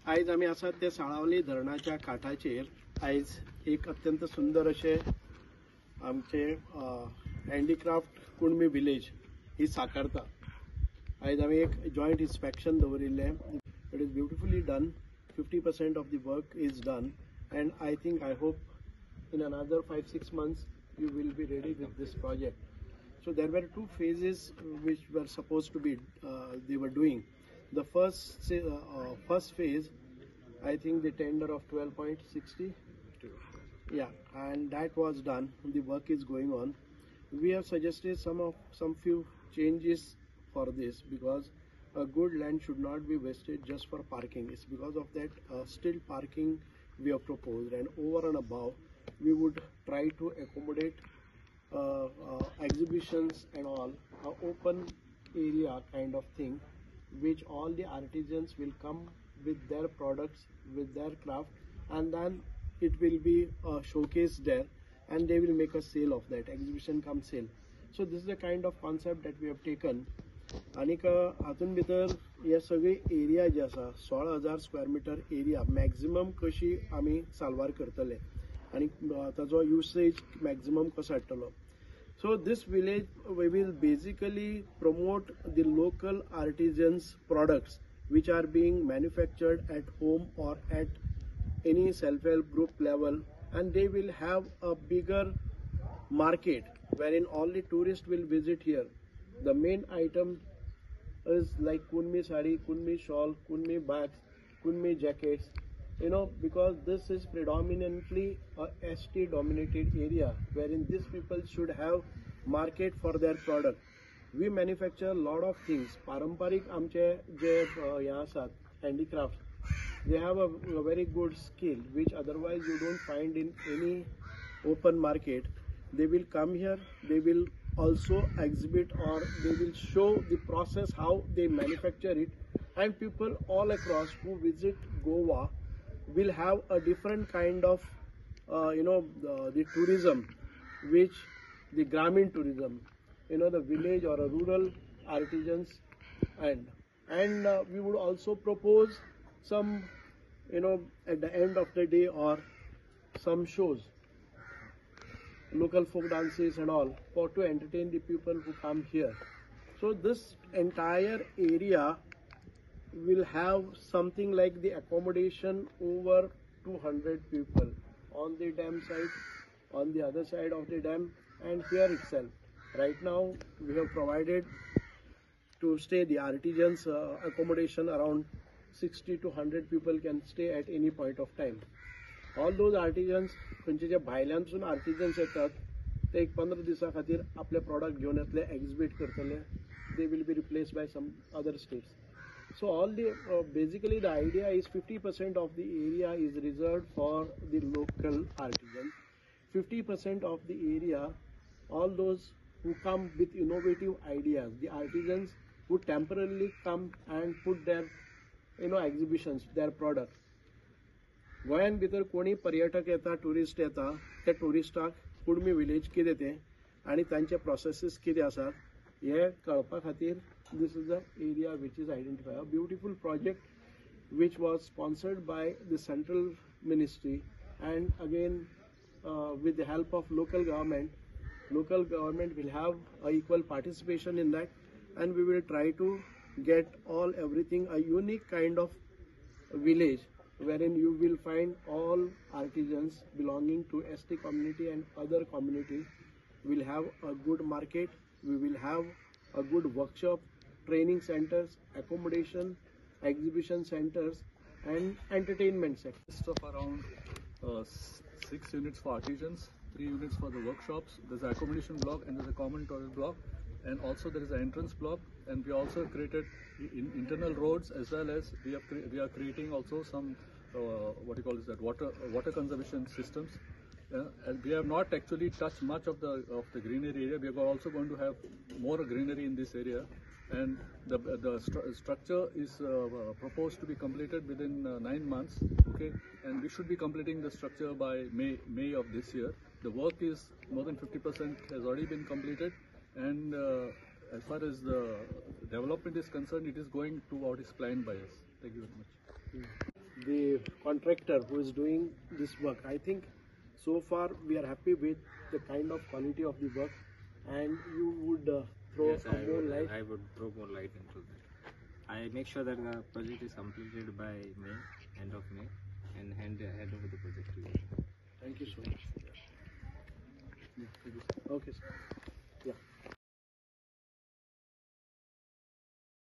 आज आम्ही आसात ते साळावली धरणाच्या काठाचेर आज एक अत्यंत सुंदर असे आमचे हँडीक्राफ्ट कुणबी विलेज ही साकारता. आज आम्ही एक जॉइंट इन्स्पेक्शन दवरिल्ले. It is beautifully done. 50% of the work is done and I hope in another 5-6 months you will be ready with this project. So there were two phases which were supposed to be they were doing. The first phase, I think the tender of 12.60, yeah, and that was done. The work is going on. We have suggested some few changes for this, because a good land should not be wasted just for parking. It's because of that still parking we have proposed, and over and above we would try to accommodate exhibitions and all, open area kind of thing, which all the artisans will come with their products, with their craft, and then it will be showcased there, and they will make a sale of that. Exhibition come sale. So this is the kind of concept that we have taken. आनीक हातून भितर हे सगळे area जे आसा 16,000 square metre area maximum कशी आमी साल्वार करतले आणि ताजो युसेज मॅक्झिमम कसो हाडटलो. So this village we will basically promote the local artisans products which are being manufactured at home or at any self-help group level, and they will have a bigger market wherein all the tourists will visit here. The main item is like Kunmi sari, Kunmi shawl, Kunmi bags, Kunmi jackets, because this is predominantly a ST dominated area wherein these people should have market for their product. We manufacture a lot of things. Paramparik amche je हे आसात handicrafts, they have a very good skill which otherwise you don't find in any open market. They will come here, they will also exhibit, or they will show the process how they manufacture it, and people all across who visit Goa will have a different kind of the tourism, which the Gramin tourism, the village or a rural artisans, and we would also propose some at the end of the day, or some shows, local folk dances and all, for to entertain the people who come here. So this entire area will have something like the accommodation over 200 people on the dam side, on the other side of the dam, and here itself. Right now we have provided to stay the artisans accommodation around 60 to 100 people can stay at any point of time. All those artisans, खंयचे जे भायल्यानसून artisans येतात ते एक 15 दिवसां खातीर आपले product घेवन येतले, exhibit करतले. They will be replaced by some other states. So all the basically the idea is 50% of the area is reserved for the local artisans. 50% of the area, all those who come with innovative ideas, the artisans who temporarily come and put their exhibitions, their products. गोंयान भितर कोणी पर्यटक येता, tourist येता, त्या टुरिस्टाक Kunbi village कितें तें आनी तांचे प्रोसेसीस कितें आसात हे कळपा खातीर this is the area which is identified. A beautiful project which was sponsored by the central ministry, and again with the help of local government. Local government will have a equal participation in that, and we will try to get everything a unique kind of village wherein you will find all artisans belonging to ST community and other community will have a good market. We will have a good workshop, training centers, accommodation, exhibition centers, and entertainment sectors. Of around 6 units for artisans, 3 units for the workshops. There's an accommodation block and there's a common toilet block, and also there is an entrance block. And we also created internal roads, as well as we are creating also some water conservation systems. And we have not actually touched much of the greenery area. We are also going to have more greenery in this area, and the structure is proposed to be completed within 9 months. Okay, and we should be completing the structure by May of this year. The work is more than 50% has already been completed, and as far as the development is concerned, it is going to what is planned by us. Thank you very much. the contractor who is doing this work. I think so far we are happy with the kind of quality of the work, and you would throw Yes, more light. I would throw more light into that. I make sure that the project is completed by May, end of May, and hand over the project to you. Thank you so much. Okay, sir.